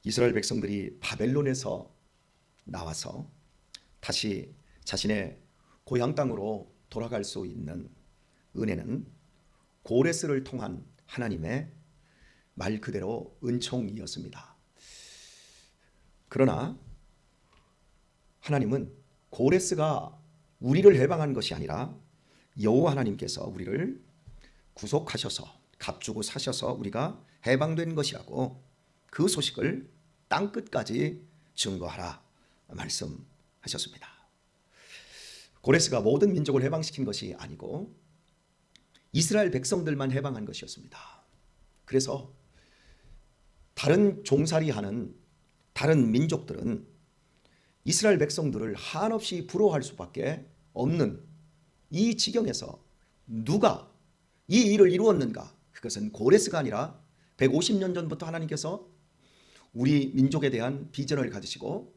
이스라엘 백성들이 바벨론에서 나와서 다시 자신의 고향 땅으로 돌아갈 수 있는 은혜는 고레스를 통한 하나님의 말 그대로 은총이었습니다. 그러나 하나님은 고레스가 우리를 해방한 것이 아니라 여호와 하나님께서 우리를 구속하셔서 값주고 사셔서 우리가 해방된 것이라고 그 소식을 땅끝까지 증거하라 말씀하셨습니다. 고레스가 모든 민족을 해방시킨 것이 아니고 이스라엘 백성들만 해방한 것이었습니다. 그래서 다른 종살이하는 다른 민족들은 이스라엘 백성들을 한없이 부러워할 수밖에 없는 이 지경에서 누가 이 일을 이루었는가? 그것은 고레스가 아니라 150년 전부터 하나님께서 우리 민족에 대한 비전을 가지시고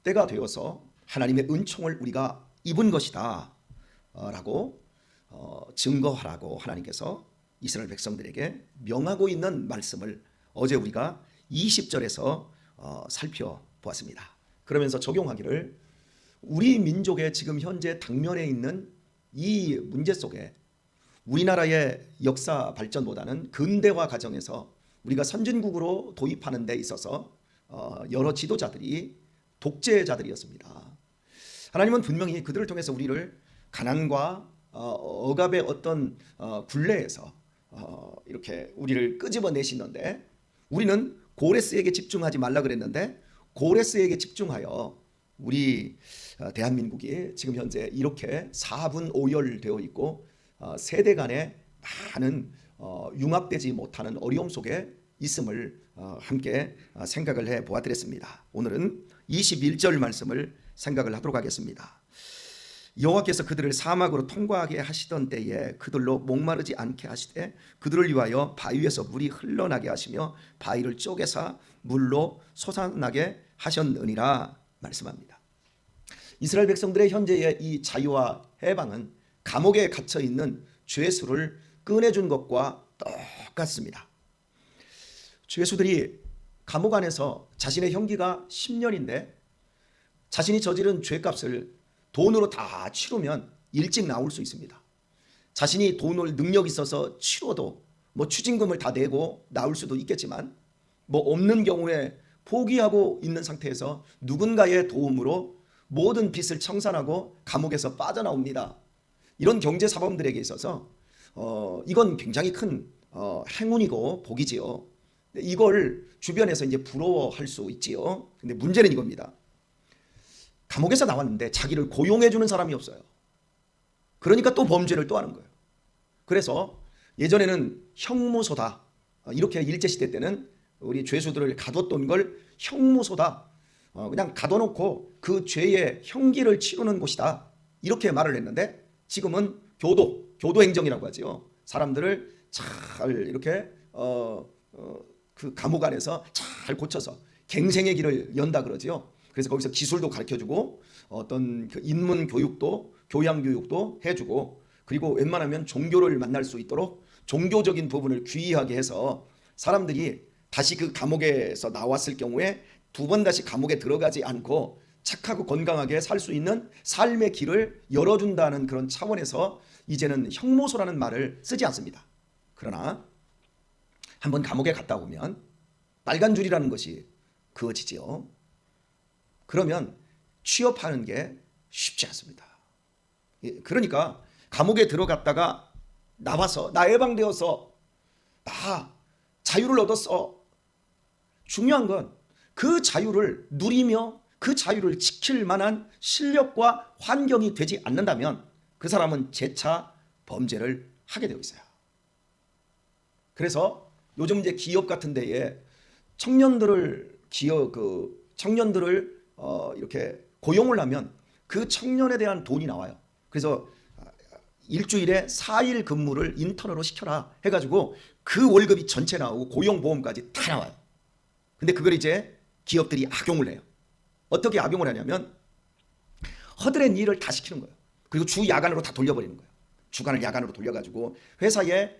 때가 되어서 하나님의 은총을 우리가 입은 것이다 라고 증거하라고 하나님께서 이스라엘 백성들에게 명하고 있는 말씀을 어제 우리가 20절에서 살펴보았습니다. 그러면서 적용하기를 우리 민족의 지금 현재 당면에 있는 이 문제 속에 우리나라의 역사 발전보다는 근대화 과정에서 우리가 선진국으로 도입하는 데 있어서 여러 지도자들이 독재자들이었습니다. 하나님은 분명히 그들을 통해서 우리를 가난과 억압의 어떤 굴레에서 이렇게 우리를 끄집어내시는데 우리는 고레스에게 집중하지 말라 그랬는데 고레스에게 집중하여 우리 대한민국이 지금 현재 이렇게 4분 5열 되어 있고 세대 간에 많은 융합되지 못하는 어려움 속에 있음을 함께 생각을 해 보아드렸습니다. 오늘은 21절 말씀을 생각을 하도록 하겠습니다. 여호와께서 그들을 사막으로 통과하게 하시던 때에 그들로 목마르지 않게 하시되 그들을 위하여 바위 위에서 물이 흘러나게 하시며 바위를 쪼개사 물로 솟아나게 하셨느니라 말씀합니다. 이스라엘 백성들의 현재의 이 자유와 해방은 감옥에 갇혀 있는 죄수를 꺼내준 것과 똑같습니다. 죄수들이 감옥 안에서 자신의 형기가 10년인데 자신이 저지른 죄값을 돈으로 다 치르면 일찍 나올 수 있습니다. 자신이 돈을 능력 있어서 치러도 추징금을 다 내고 나올 수도 있겠지만 없는 경우에 포기하고 있는 상태에서 누군가의 도움으로 모든 빚을 청산하고 감옥에서 빠져나옵니다. 이런 경제사범들에게 있어서 이건 굉장히 큰 행운이고 복이지요. 이걸 주변에서 이제 부러워할 수 있지요. 근데 문제는 이겁니다. 감옥에서 나왔는데 자기를 고용해주는 사람이 없어요. 그러니까 또 범죄를 또 하는 거예요. 그래서 예전에는 형무소다 이렇게 일제시대 때는 우리 죄수들을 가뒀던 걸 형무소다 그냥 가둬놓고 그 죄의 형기를 치르는 곳이다 이렇게 말을 했는데 지금은 교도행정이라고 하죠. 사람들을 잘 이렇게 그 감옥 안에서 잘 고쳐서 갱생의 길을 연다 그러지요. 그래서 거기서 기술도 가르쳐주고 어떤 그 인문 교육도 교양 교육도 해주고 그리고 웬만하면 종교를 만날 수 있도록 종교적인 부분을 귀하게 해서 사람들이 다시 그 감옥에서 나왔을 경우에 두 번 다시 감옥에 들어가지 않고 착하고 건강하게 살 수 있는 삶의 길을 열어준다는 그런 차원에서 이제는 형무소라는 말을 쓰지 않습니다. 그러나 한번 감옥에 갔다 오면 빨간 줄이라는 것이 그어지지요. 그러면 취업하는 게 쉽지 않습니다. 그러니까 감옥에 들어갔다가 나와서 나 해방되어서 나 자유를 얻었어. 중요한 건 그 자유를 누리며 그 자유를 지킬 만한 실력과 환경이 되지 않는다면 그 사람은 재차 범죄를 하게 되어 있어요. 그래서 요즘 이제 기업 같은 데에 청년들을 이렇게 고용을 하면 그 청년에 대한 돈이 나와요. 그래서 일주일에 4일 근무를 인턴으로 시켜라 해가지고 그 월급이 전체 나오고 고용보험까지 다 나와요. 근데 그걸 이제 기업들이 악용을 해요. 어떻게 악용을 하냐면 허드렛 일을 다 시키는 거예요. 그리고 주 야간으로 다 돌려버리는 거예요. 주간을 야간으로 돌려가지고 회사에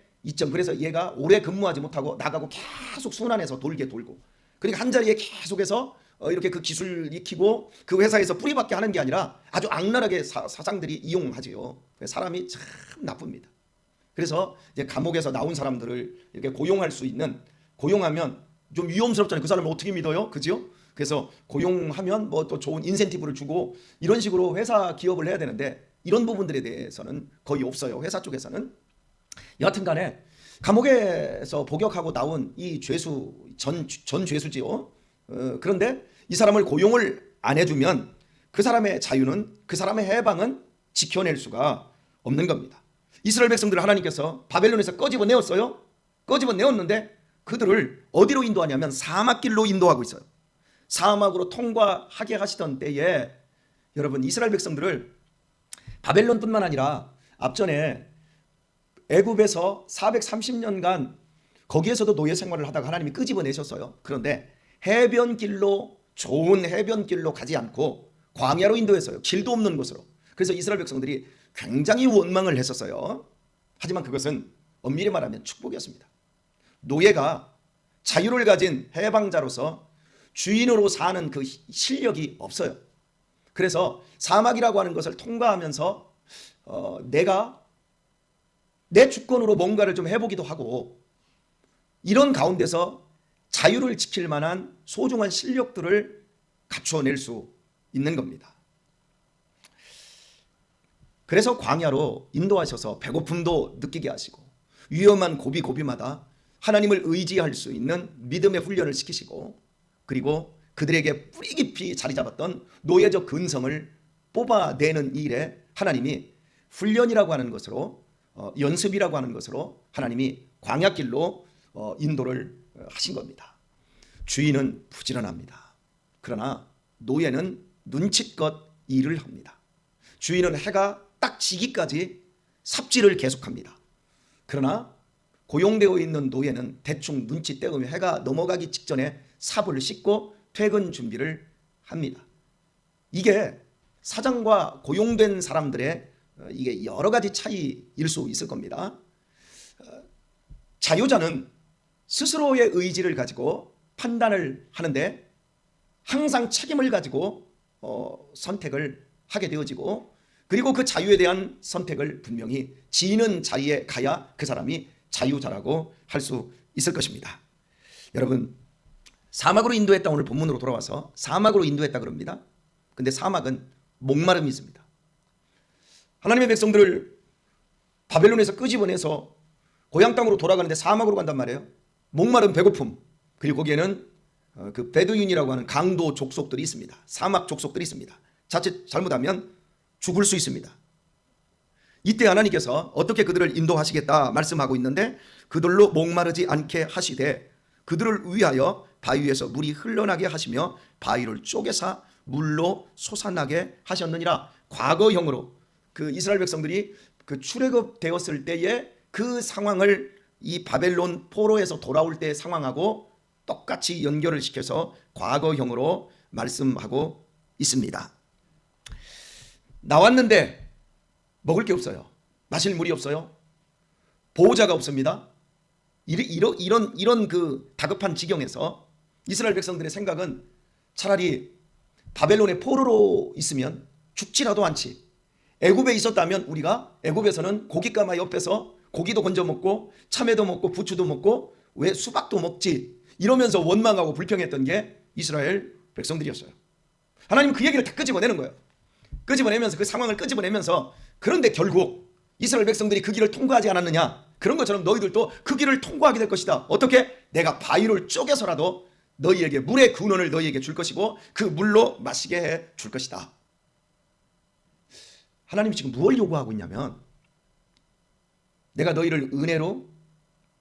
그래서 얘가 오래 근무하지 못하고 나가고 계속 순환해서 돌고 그러니까 한 자리에 계속해서 이렇게 그 기술 익히고 그 회사에서 뿌리박게 하는 게 아니라 아주 악랄하게 사장들이 이용하지요. 사람이 참 나쁩니다. 그래서 이제 감옥에서 나온 사람들을 이렇게 고용할 수 있는, 고용하면 좀 위험스럽잖아요. 그 사람을 어떻게 믿어요? 그죠? 그래서 고용하면 뭐 또 좋은 인센티브를 주고 이런 식으로 회사 기업을 해야 되는데 이런 부분들에 대해서는 거의 없어요. 회사 쪽에서는. 여하튼 간에 감옥에서 복역하고 나온 이 죄수, 전 죄수지요. 그런데 이 사람을 고용을 안 해주면 그 사람의 자유는, 그 사람의 해방은 지켜낼 수가 없는 겁니다. 이스라엘 백성들을 하나님께서 바벨론에서 꺼집어내었어요. 꺼집어내었는데 그들을 어디로 인도하냐면 사막길로 인도하고 있어요. 사막으로 통과하게 하시던 때에 여러분, 이스라엘 백성들을 바벨론뿐만 아니라 앞전에 애굽에서 430년간 거기에서도 노예 생활을 하다가 하나님이 끄집어내셨어요. 그런데 해변길로, 좋은 해변길로 가지 않고 광야로 인도했어요. 길도 없는 곳으로. 그래서 이스라엘 백성들이 굉장히 원망을 했었어요. 하지만 그것은 엄밀히 말하면 축복이었습니다. 노예가 자유를 가진 해방자로서 주인으로 사는 그 실력이 없어요. 그래서 사막이라고 하는 것을 통과하면서 내가 내 주권으로 뭔가를 좀 해보기도 하고, 이런 가운데서 자유를 지킬 만한 소중한 실력들을 갖춰낼 수 있는 겁니다. 그래서 광야로 인도하셔서 배고픔도 느끼게 하시고 위험한 고비마다 하나님을 의지할 수 있는 믿음의 훈련을 시키시고, 그리고 그들에게 뿌리 깊이 자리 잡았던 노예적 근성을 뽑아내는 일에 하나님이 훈련이라고 하는 것으로, 연습이라고 하는 것으로 하나님이 광야길로 인도를 하신 겁니다. 주인은 부지런합니다. 그러나 노예는 눈치껏 일을 합니다. 주인은 해가 딱 지기까지 삽질을 계속합니다. 그러나 고용되어 있는 노예는 대충 눈치 떼으며 해가 넘어가기 직전에 삽을 씻고 퇴근 준비를 합니다. 이게 사장과 고용된 사람들의 이게 여러 가지 차이일 수 있을 겁니다. 자유자는 스스로의 의지를 가지고 판단을 하는데 항상 책임을 가지고 선택을 하게 되어지고, 그리고 그 자유에 대한 선택을 분명히 지는 자리에 가야 그 사람이 자유자라고 할 수 있을 것입니다. 여러분, 사막으로 인도했다, 오늘 본문으로 돌아와서 사막으로 인도했다 그럽니다. 근데 사막은 목마름이 있습니다. 하나님의 백성들을 바벨론에서 끄집어내서 고향 땅으로 돌아가는데 사막으로 간단 말이에요. 목마름, 배고픔, 그리고 거기에는 그 베두인이라고 하는 강도 족속들이 있습니다. 사막 족속들이 있습니다. 자칫 잘못하면 죽을 수 있습니다. 이때 하나님께서 어떻게 그들을 인도하시겠다 말씀하고 있는데, 그들로 목마르지 않게 하시되 그들을 위하여 바위에서 물이 흘러나게 하시며 바위를 쪼개사 물로 솟아나게 하셨느니라. 과거형으로 그 이스라엘 백성들이 그 출애굽 되었을 때의 그 상황을 이 바벨론 포로에서 돌아올 때의 상황하고 똑같이 연결을 시켜서 과거형으로 말씀하고 있습니다. 나왔는데 먹을 게 없어요. 마실 물이 없어요. 보호자가 없습니다. 이런 그 다급한 지경에서 이스라엘 백성들의 생각은 차라리 바벨론의 포로로 있으면 죽지라도 않지, 애굽에 있었다면 우리가 애굽에서는 고깃가마 옆에서 고기도 건져 먹고 참외도 먹고 부추도 먹고 왜 수박도 먹지, 이러면서 원망하고 불평했던 게 이스라엘 백성들이었어요. 하나님은 그 얘기를 다 끄집어내는 거예요. 끄집어내면서 그 상황을 끄집어내면서, 그런데 결국 이스라엘 백성들이 그 길을 통과하지 않았느냐, 그런 것처럼 너희들도 그 길을 통과하게 될 것이다. 어떻게? 내가 바위를 쪼개서라도 너희에게 물의 근원을 너희에게 줄 것이고 그 물로 마시게 해 줄 것이다. 하나님이 지금 무엇을 요구하고 있냐면, 내가 너희를 은혜로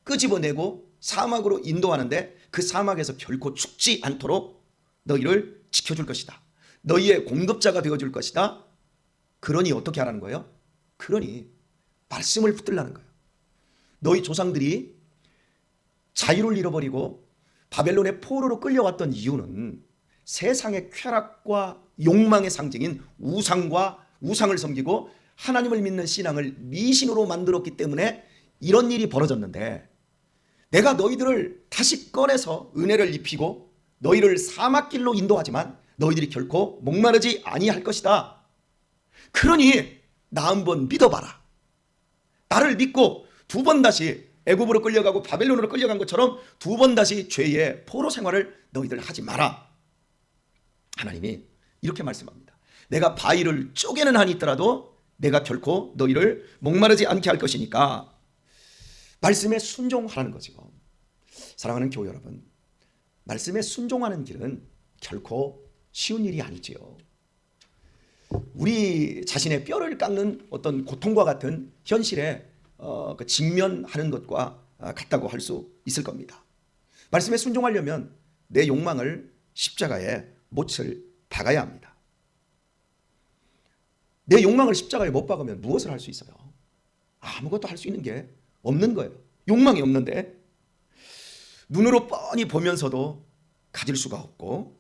끄집어내고 사막으로 인도하는데 그 사막에서 결코 죽지 않도록 너희를 지켜줄 것이다. 너희의 공급자가 되어줄 것이다. 그러니 어떻게 하라는 거예요? 그러니 말씀을 붙들라는 거예요. 너희 조상들이 자유를 잃어버리고 바벨론의 포로로 끌려왔던 이유는 세상의 쾌락과 욕망의 상징인 우상을 섬기고 하나님을 믿는 신앙을 미신으로 만들었기 때문에 이런 일이 벌어졌는데, 내가 너희들을 다시 꺼내서 은혜를 입히고 너희를 사막길로 인도하지만 너희들이 결코 목마르지 아니할 것이다. 그러니 나 한번 믿어봐라. 나를 믿고 두 번 다시 애굽으로 끌려가고 바벨론으로 끌려간 것처럼 두 번 다시 죄의 포로 생활을 너희들 하지 마라. 하나님이 이렇게 말씀합니다. 내가 바위를 쪼개는 한이 있더라도 내가 결코 너희를 목마르지 않게 할 것이니까 말씀에 순종하라는 거죠. 사랑하는 교회 여러분, 말씀에 순종하는 길은 결코 쉬운 일이 아니지요. 우리 자신의 뼈를 깎는 어떤 고통과 같은 현실에 직면하는 것과 같다고 할 수 있을 겁니다. 말씀에 순종하려면 내 욕망을 십자가에 못을 박아야 합니다. 내 욕망을 십자가에 못 박으면 무엇을 할 수 있어요? 아무것도 할 수 있는 게 없는 거예요. 욕망이 없는데 눈으로 뻔히 보면서도 가질 수가 없고,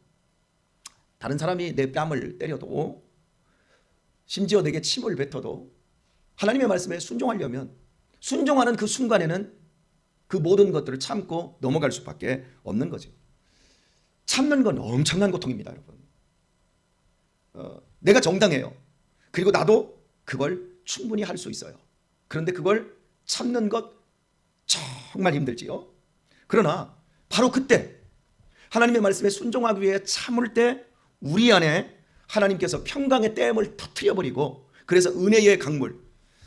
다른 사람이 내 뺨을 때려도, 심지어 내게 침을 뱉어도 하나님의 말씀에 순종하려면 순종하는 그 순간에는 그 모든 것들을 참고 넘어갈 수밖에 없는 거죠. 참는 건 엄청난 고통입니다, 여러분. 내가 정당해요. 그리고 나도 그걸 충분히 할 수 있어요. 그런데 그걸 참는 것 정말 힘들지요. 그러나 바로 그때 하나님의 말씀에 순종하기 위해 참을 때 우리 안에 하나님께서 평강의 댐을 터뜨려버리고, 그래서 은혜의 강물,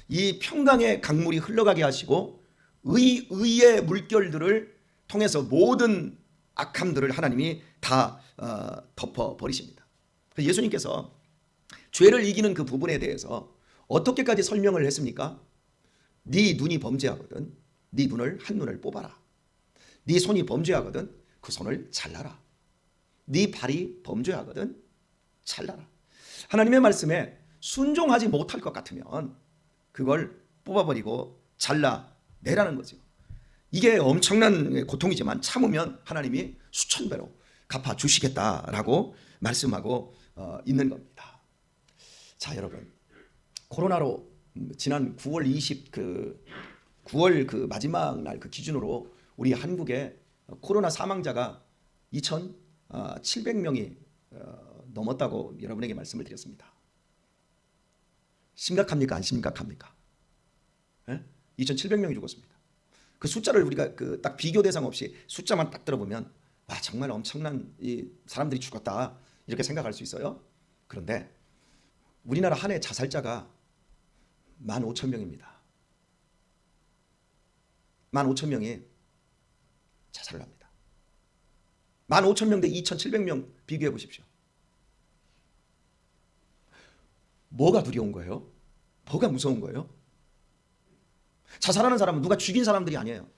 이 평강의 강물이 흘러가게 하시고 의의 물결들을 통해서 모든 악함들을 하나님이 다 덮어버리십니다. 예수님께서 죄를 이기는 그 부분에 대해서 어떻게까지 설명을 했습니까? 네 눈이 범죄하거든 네 눈을 한 눈을 뽑아라. 네 손이 범죄하거든 그 손을 잘라라. 네 발이 범죄하거든 잘라라. 하나님의 말씀에 순종하지 못할 것 같으면 그걸 뽑아버리고 잘라내라는 거죠. 이게 엄청난 고통이지만 참으면 하나님이 수천 배로 갚아주시겠다라고 말씀하고 있는 겁니다. 자, 여러분, 코로나로 지난 9월 9월 그 마지막 날 그 기준으로 우리 한국에 코로나 사망자가 2,700명이 넘었다고 여러분에게 말씀을 드렸습니다. 심각합니까? 안 심각합니까? 2,700명이 죽었습니다. 그 숫자를 우리가 딱 비교 대상 없이 숫자만 딱 들어보면 정말 엄청난 이 사람들이 죽었다 이렇게 생각할 수 있어요. 그런데 우리나라 한 해 자살자가 15,000명입니다. 15,000명이 자살을 합니다. 15,000명 대 2,700명 비교해 보십시오. 뭐가 두려운 거예요? 뭐가 무서운 거예요? 자살하는 사람은 누가 죽인 사람들이 아니에요.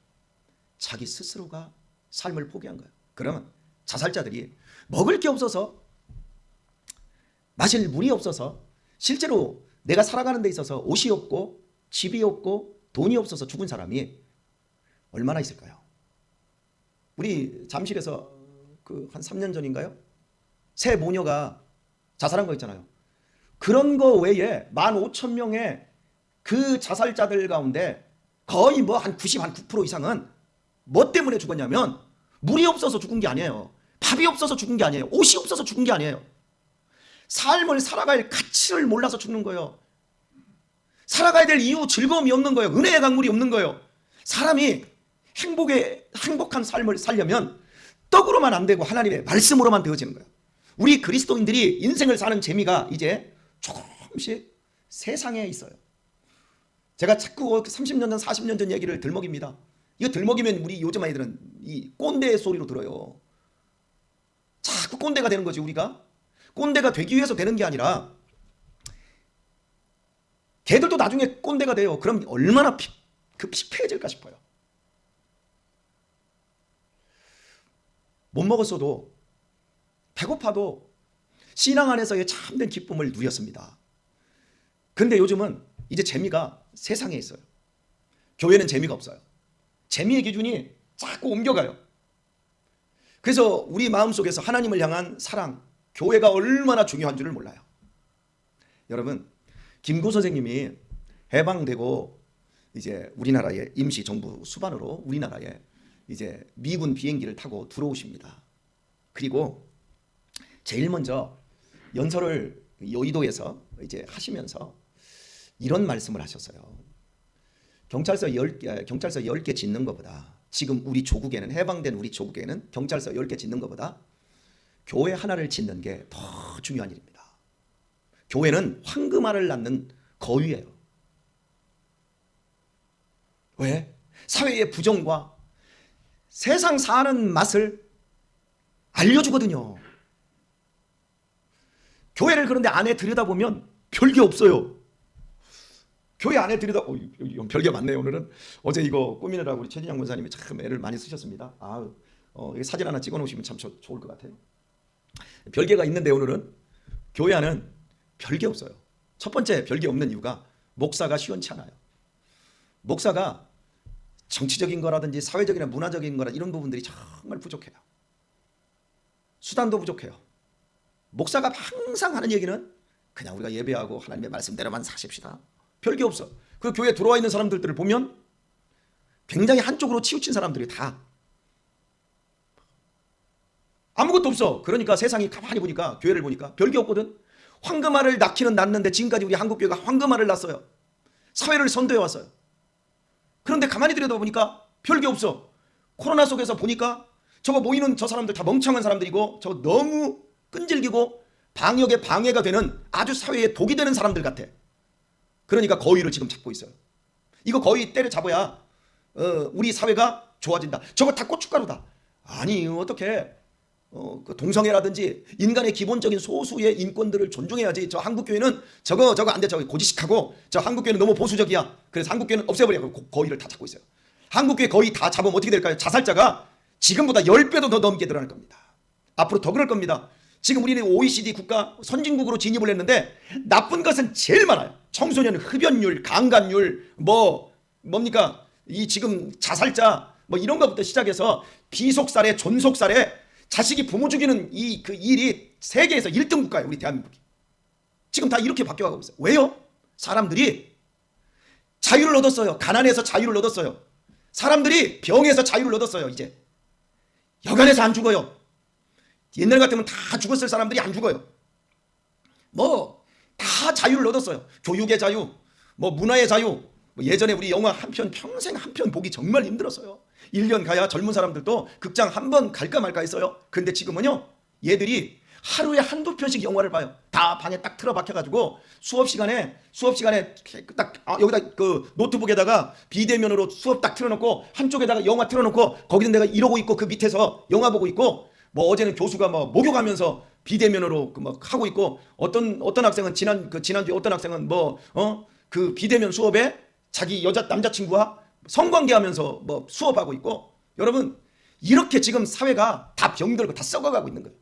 자기 스스로가 삶을 포기한 거예요. 그러면 자살자들이 먹을 게 없어서, 마실 물이 없어서, 실제로 내가 살아가는 데 있어서 옷이 없고 집이 없고 돈이 없어서 죽은 사람이 얼마나 있을까요? 우리 잠실에서 한 3년 전인가요? 새 모녀가 자살한 거 있잖아요. 그런 거 외에 15,000명의 그 자살자들 가운데 거의 한 99% 이상은 뭐 때문에 죽었냐면 물이 없어서 죽은 게 아니에요. 밥이 없어서 죽은 게 아니에요. 옷이 없어서 죽은 게 아니에요. 삶을 살아갈 가치를 몰라서 죽는 거예요. 살아가야 될 이유, 즐거움이 없는 거예요. 은혜의 강물이 없는 거예요. 사람이 행복한 삶을 살려면 떡으로만 안 되고 하나님의 말씀으로만 되어지는 거예요. 우리 그리스도인들이 인생을 사는 재미가 이제 조금씩 세상에 있어요. 제가 자꾸 30년 전 40년 전 얘기를 들먹입니다. 이거 들먹이면 우리 요즘 아이들은 이 꼰대 소리로 들어요. 자꾸 꼰대가 되는 거지. 우리가 꼰대가 되기 위해서 되는 게 아니라 걔들도 나중에 꼰대가 돼요. 그럼 얼마나 피폐해질까 싶어요. 못 먹었어도 배고파도 신앙 안에서의 참된 기쁨을 누렸습니다. 근데 요즘은 이제 재미가 세상에 있어요. 교회는 재미가 없어요. 재미의 기준이 자꾸 옮겨가요. 그래서 우리 마음속에서 하나님을 향한 사랑, 교회가 얼마나 중요한 줄을 몰라요. 여러분, 김구 선생님이 해방되고 이제 우리나라의 임시 정부 수반으로 우리나라에 이제 미군 비행기를 타고 들어오십니다. 그리고 제일 먼저 연설을 여의도에서 이제 하시면서 이런 말씀을 하셨어요. 경찰서 10개 짓는 것보다, 지금 우리 조국에는, 해방된 우리 조국에는 경찰서 10개 짓는 것보다 교회 하나를 짓는 게 더 중요한 일입니다. 교회는 황금알을 낳는 거위예요. 왜? 사회의 부정과 세상 사는 맛을 알려주거든요. 교회를 그런데 안에 들여다보면 별게 없어요. 교회 안에 별게 많네요. 오늘은 어제 이거 꾸미느라고 우리 최진양 권사님이 참 애를 많이 쓰셨습니다. 사진 하나 찍어 놓으시면 참 좋을 것 같아요. 별개가 있는데 오늘은 교회 안은 별게 없어요. 첫 번째 별게 없는 이유가 목사가 시원치 않아요. 목사가 정치적인 거라든지 사회적이나 문화적인 거라 이런 부분들이 정말 부족해요. 수단도 부족해요. 목사가 항상 하는 얘기는 그냥 우리가 예배하고 하나님의 말씀대로만 사십시다. 별게 없어. 그 교회에 들어와 있는 사람들을 보면 굉장히 한쪽으로 치우친 사람들이 다 아무것도 없어. 그러니까 세상이 가만히 보니까, 교회를 보니까 별게 없거든. 황금알을 낳기는 낳는데 지금까지 우리 한국교회가 황금알을 낳았어요. 사회를 선도해 왔어요. 그런데 가만히 들여다보니까 별게 없어. 코로나 속에서 보니까 저거 모이는 저 사람들 다 멍청한 사람들이고, 저거 너무 끈질기고 방역에 방해가 되는 아주 사회에 독이 되는 사람들 같아. 그러니까 거위를 지금 잡고 있어요. 이거 거위 때려잡아야 우리 사회가 좋아진다. 저거 다 고춧가루다. 아니 어떻게 그 동성애라든지 인간의 기본적인 소수의 인권들을 존중해야지. 저 한국교회는 저거 안 돼. 저거 고지식하고 저 한국교회는 너무 보수적이야. 그래서 한국교회는 없애버려. 거위를 다 잡고 있어요. 한국교회 거의 다 잡으면 어떻게 될까요? 자살자가 지금보다 10배도 더 넘게 늘어날 겁니다. 앞으로 더 그럴 겁니다. 지금 우리는 OECD 국가 선진국으로 진입을 했는데 나쁜 것은 제일 많아요. 청소년 흡연율, 강간율, 뭡니까? 이 지금 자살자 이런 것부터 시작해서 비속살해, 존속살해, 자식이 부모 죽이는 그 일이 세계에서 1등 국가예요. 우리 대한민국이. 지금 다 이렇게 바뀌어가고 있어요. 왜요? 사람들이 자유를 얻었어요. 가난에서 자유를 얻었어요. 사람들이 병에서 자유를 얻었어요. 이제 여간에서 안 죽어요. 옛날 같으면 다 죽었을 사람들이 안 죽어요. 다 자유를 얻었어요. 교육의 자유, 문화의 자유. 예전에 우리 영화 한 편, 평생 한 편 보기 정말 힘들었어요. 1년 가야 젊은 사람들도 극장 한 번 갈까 말까 했어요. 근데 지금은요, 얘들이 하루에 한두 편씩 영화를 봐요. 다 방에 딱 틀어박혀가지고 수업 시간에 딱 여기다 그 노트북에다가 비대면으로 수업 딱 틀어놓고 한쪽에다가 영화 틀어놓고 거기는 내가 이러고 있고 그 밑에서 영화 보고 있고, 어제는 교수가 목욕하면서 비대면으로 하고 있고, 어떤 학생은 지난주에 어떤 학생은 그 비대면 수업에 자기 남자친구와 성관계하면서 수업하고 있고. 여러분, 이렇게 지금 사회가 다 병들고 다 썩어가고 있는 거예요.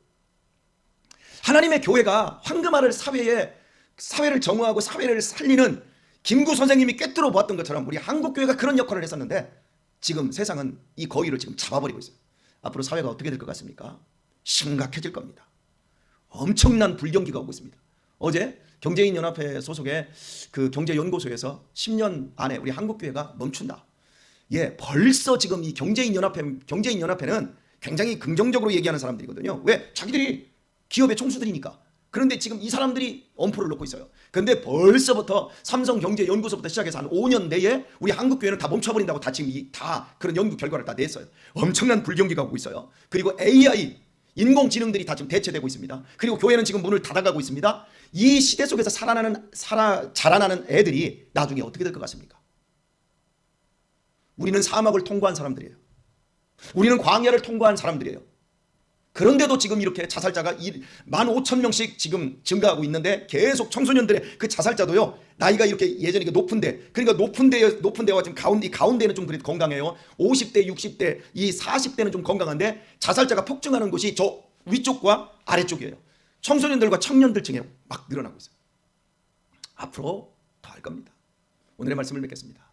하나님의 교회가 황금알을 사회를 정화하고 사회를 살리는 김구 선생님이 꿰뚫어 보았던 것처럼 우리 한국교회가 그런 역할을 했었는데, 지금 세상은 이 거위를 지금 잡아버리고 있어요. 앞으로 사회가 어떻게 될 것 같습니까? 심각해질 겁니다. 엄청난 불경기가 오고 있습니다. 어제 경제인연합회 소속의 그 경제연구소에서 10년 안에 우리 한국교회가 멈춘다. 벌써 지금 이 경제인연합회는 굉장히 긍정적으로 얘기하는 사람들이거든요. 왜? 자기들이 기업의 총수들이니까. 그런데 지금 이 사람들이 엄포를 놓고 있어요. 그런데 벌써부터 삼성경제연구소부터 시작해서 한 5년 내에 우리 한국교회는 다 멈춰버린다고 다 지금 다 그런 연구 결과를 다 냈어요. 엄청난 불경기가 오고 있어요. 그리고 AI, 인공지능들이 다 지금 대체되고 있습니다. 그리고 교회는 지금 문을 닫아가고 있습니다. 이 시대 속에서 자라나는 애들이 나중에 어떻게 될 것 같습니까? 우리는 사막을 통과한 사람들이에요. 우리는 광야를 통과한 사람들이에요. 그런데도 지금 이렇게 자살자가 15,000명씩 지금 증가하고 있는데, 계속 청소년들의 그 자살자도요, 나이가 이렇게 예전에 높은데, 그러니까 높은 데와 지금 가운데는 좀 그래도 건강해요. 50대, 60대, 이 40대는 좀 건강한데, 자살자가 폭증하는 곳이 저 위쪽과 아래쪽이에요. 청소년들과 청년들 층에 막 늘어나고 있어요. 앞으로 더 할 겁니다. 오늘의 말씀을 맺겠습니다.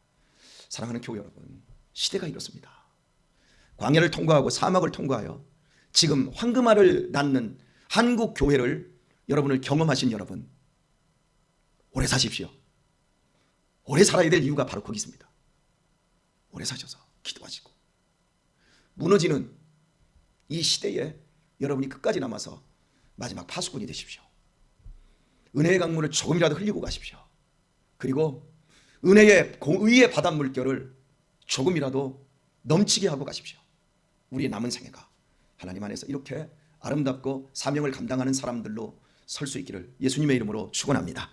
사랑하는 교회 여러분, 시대가 이렇습니다. 광야를 통과하고 사막을 통과하여 지금 황금알을 낳는 한국 교회를 여러분을 경험하신 여러분, 오래 사십시오. 오래 살아야 될 이유가 바로 거기 있습니다. 오래 사셔서 기도하시고, 무너지는 이 시대에 여러분이 끝까지 남아서 마지막 파수꾼이 되십시오. 은혜의 강물을 조금이라도 흘리고 가십시오. 그리고 의의 바닷물결을 조금이라도 넘치게 하고 가십시오. 우리의 남은 생애가 하나님 안에서 이렇게 아름답고 사명을 감당하는 사람들로 설 수 있기를 예수님의 이름으로 축원합니다.